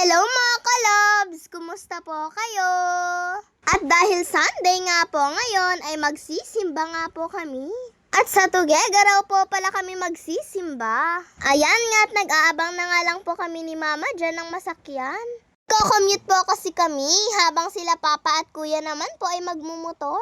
Hello mga kalabs! Kumusta po kayo? At dahil Sunday nga po ngayon ay magsisimba nga po kami. At sa Tugega raw po pala kami magsisimba. Ayan nga at nag-aabang na nga lang po kami ni Mama dyan ng masakyan. Ko-commute po kasi kami habang sila Papa at Kuya naman po ay magmumotor.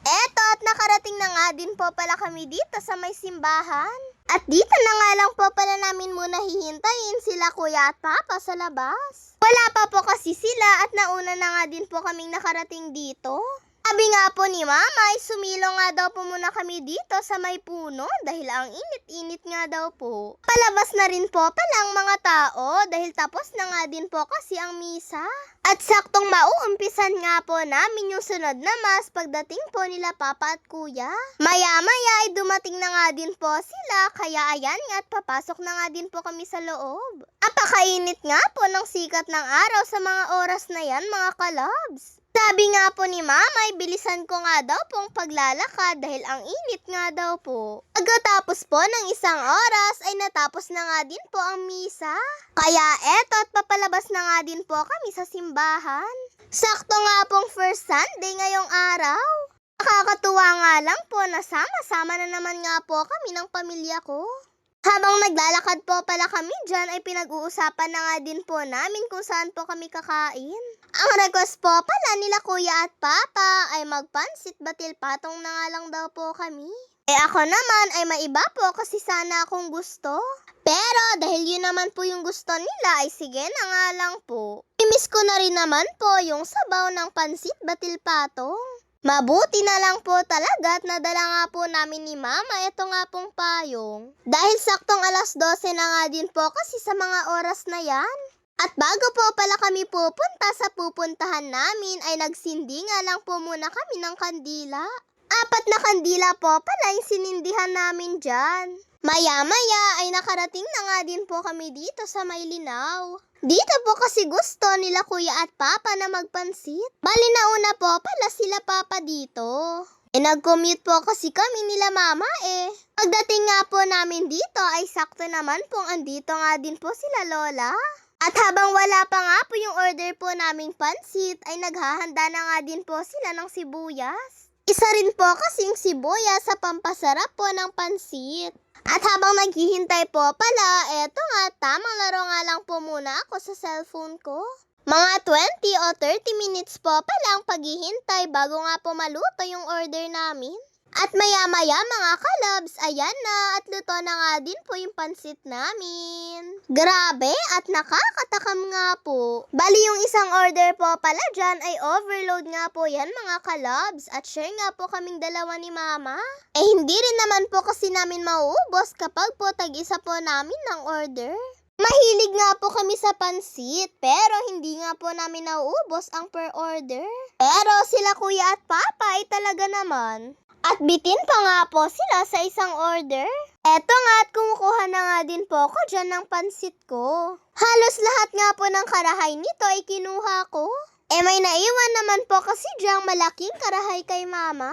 Eto at nakarating na nga din po pala kami dito sa may simbahan. At dito na nga lang po pala namin muna hihintayin sila Kuya at Papa sa labas. Wala pa po kasi sila at nauna na nga din po kaming nakarating dito. Sabi nga po ni Mama ay sumilo nga daw po muna kami dito sa may puno dahil ang init-init nga daw po. Palabas na rin po pala ang mga tao dahil tapos na nga din po kasi ang misa. At saktong mauumpisan nga po namin yung sunod na mas pagdating po nila Papa at Kuya. Maya-maya ay dumating na nga din po sila kaya ayan nga at papasok na nga din po kami sa loob. Napakainit nga po ng sikat ng araw sa mga oras na yan mga kalabs. Sabi nga po ni Mama ay bilisan ko nga daw pong paglalakad dahil ang init nga daw po. Pagkatapos po ng isang oras ay natapos na nga din po ang misa. Kaya eto at papalabas na nga din po kami sa simbahan. Sakto nga pong first Sunday ngayong araw. Nakakatuwa nga lang po na sama-sama na naman nga po kami ng pamilya ko. Habang naglalakad po pala kami dyan ay pinag-uusapan na nga din po namin kung saan po kami kakain. Ang request po pala nila Kuya at Papa ay magpansit batil patong na nga lang daw po kami. Ako naman ay maiba po kasi sana akong gusto. Pero dahil yun naman po yung gusto nila ay sige na nga lang po. I-miss ko na rin naman po yung sabaw ng pansit batil patong. Mabuti na lang po talaga at nadala nga po namin ni Mama ito nga pong payong. Dahil saktong alas 12 na nga din po kasi sa mga oras na yan. At bago po pala kami pupunta sa pupuntahan namin ay nagsindi nga lang po muna kami ng kandila. 4 na kandila po pala yung sinindihan namin dyan. Maya-maya ay nakarating na nga din po kami dito sa Maylinaw. Dito po kasi gusto nila Kuya at Papa na magpansit. Bali nauna po pala sila Papa dito. Nag-commute po kasi kami nila Mama Pagdating nga po namin dito ay sakto naman pong andito nga din po sila Lola. At habang wala pa nga po yung order po naming pansit ay naghahanda na nga din po sila ng sibuyas. Isa rin po kasing sibuyas sa pampasarap po ng pansit. At habang naghihintay po pala, eto nga, tamang laro nga lang po muna ako sa cellphone ko. Mga 20 o 30 minutes po pala ang paghihintay bago nga po maluto yung order namin. At maya-maya mga kalabs, ayan na at luto na nga din po yung pansit namin. Grabe at nakakatakam nga po. Bali yung isang order po pala dyan ay overload nga po yan mga kalabs at share nga po kaming dalawa ni Mama. Hindi rin naman po kasi namin mauubos kapag po tag-isa po namin ng order. Mahilig nga po kami sa pansit, pero hindi nga po namin nauubos ang per order. Pero sila Kuya at Papa ay talaga naman. At bitin pa nga po sila sa isang order. Eto nga at kumukuha na nga din po ako dyan ng pansit ko. Halos lahat nga po ng karahay nito ay kinuha ko. May naiwan naman po kasi dyang malaking karahay kay Mama.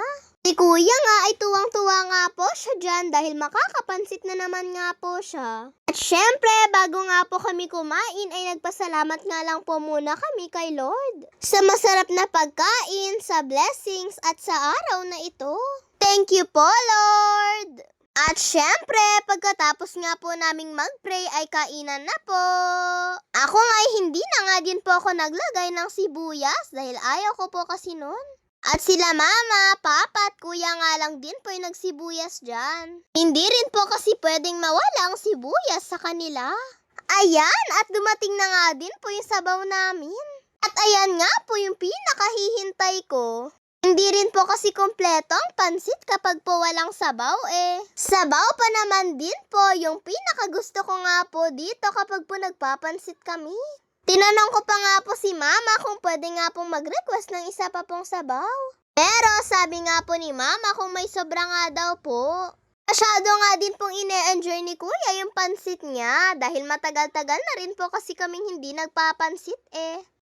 Si Kuya nga ay tuwang-tuwa nga po siya dyan dahil makakapansit na naman nga po siya. At syempre, bago nga po kami kumain ay nagpasalamat nga lang po muna kami kay Lord. Sa masarap na pagkain, sa blessings at sa araw na ito. Thank you po, Lord! At syempre, pagkatapos nga po naming mag-pray ay kainan na po. Ako nga ay hindi na nga din po ako naglagay ng sibuyas dahil ayaw ko po kasi nun. At sila Mama, Papa at Kuya nga lang din po yung nagsibuyas dyan. Hindi rin po kasi pwedeng mawala ang sibuyas sa kanila. Ayan, at dumating na nga din po yung sabaw namin. At ayan nga po yung pinakahihintay ko. Hindi rin po kasi kompleto ang pansit kapag po walang sabaw Sabaw pa naman din po yung pinakagusto ko nga po dito kapag po nagpapansit kami. Tinanong ko pa nga po si Mama kung pwede nga pong mag-request ng isa pa pong sabaw. Pero sabi nga po ni Mama kung may sobra nga daw po. Masyado nga din pong ine-enjoy ni Kuya yung pansit niya dahil matagal-tagal na rin po kasi kaming hindi nagpapansit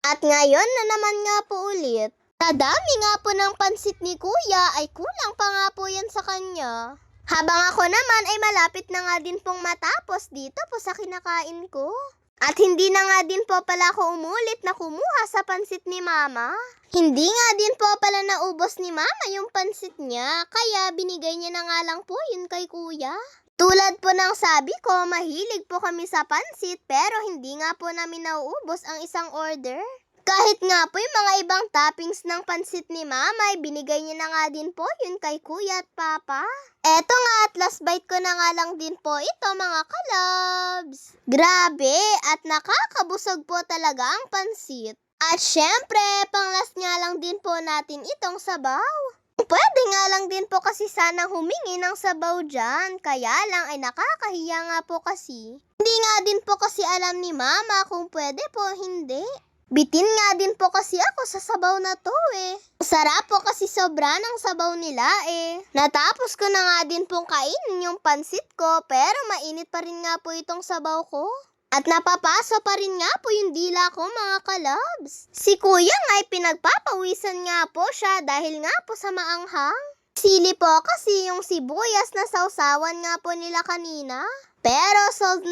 At ngayon na naman nga po ulit. Kadami nga po ng pansit ni Kuya ay kulang pa nga po yan sa kanya. Habang ako naman ay malapit na nga din pong matapos dito po sa kinakain ko. At hindi na nga din po pala ako umulit na kumuha sa pansit ni Mama. Hindi nga din po pala naubos ni Mama yung pansit niya, kaya binigay niya na nga lang po yun kay Kuya. Tulad po ng sabi ko, mahilig po kami sa pansit pero hindi nga po namin nauubos ang isang order. Kahit nga po yung mga ibang toppings ng pansit ni Mama, ay binigay niya na nga din po yun kay Kuya at Papa. Eto nga at last bite ko na nga lang din po ito mga kalabs. Grabe at nakakabusog po talaga ang pansit. At syempre, pang last nga lang din po natin itong sabaw. Pwede nga lang din po kasi sanang humingi ng sabaw dyan. Kaya lang ay nakakahiya nga po kasi. Hindi nga din po kasi alam ni Mama kung pwede po hindi. Bitin nga din po kasi ako sa sabaw na to eh. Sarap po kasi sobra ng sabaw nila eh. Natapos ko na nga din pong kainin yung pansit ko pero mainit pa rin nga po itong sabaw ko. At napapaso pa rin nga po yung dila ko mga kalabs. Si Kuya nga ay pinagpapawisan nga po siya dahil nga po sa maanghang. Sili po kasi yung sibuyas na sausawan nga po nila kanina. Pero solve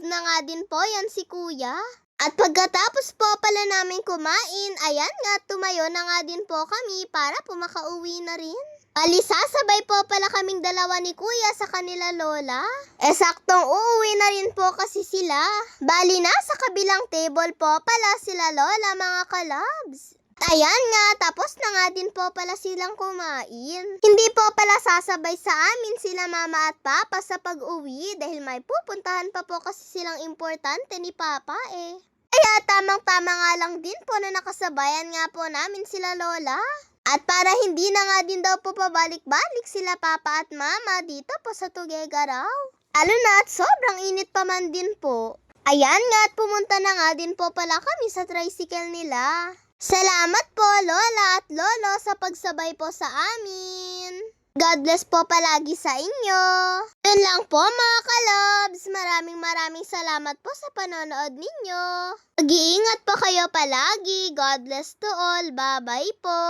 na nga din po yan si Kuya. At pagkatapos po pala namin kumain, ayan nga tumayo na nga din po kami para po makauwi na rin. Bali, sasabay po pala kaming dalawa ni Kuya sa kanila lola. Saktong uuwi na rin po kasi sila. Bali, nasa kabilang table po pala sila lola mga kalabs. Ayan nga, tapos na nga din po pala silang kumain. Hindi po pala sasabay sa amin sila Mama at Papa sa pag-uwi dahil may pupuntahan pa po kasi silang importante ni Papa eh. Kaya tamang-tama nga lang din po na nakasabayan nga po namin sila Lola. At para hindi na nga din daw po pabalik-balik sila Papa at Mama dito po sa Tuguegarao. Lalo na at sobrang init pa man din po. Ayan nga at pumunta na nga din po pala kami sa tricycle nila. Salamat po Lola at Lolo sa pagsabay po sa amin. God bless po palagi sa inyo. Yun lang po mga kalabs. Maraming salamat po sa panonood ninyo. Mag-iingat po kayo palagi. God bless to all. Bye-bye po.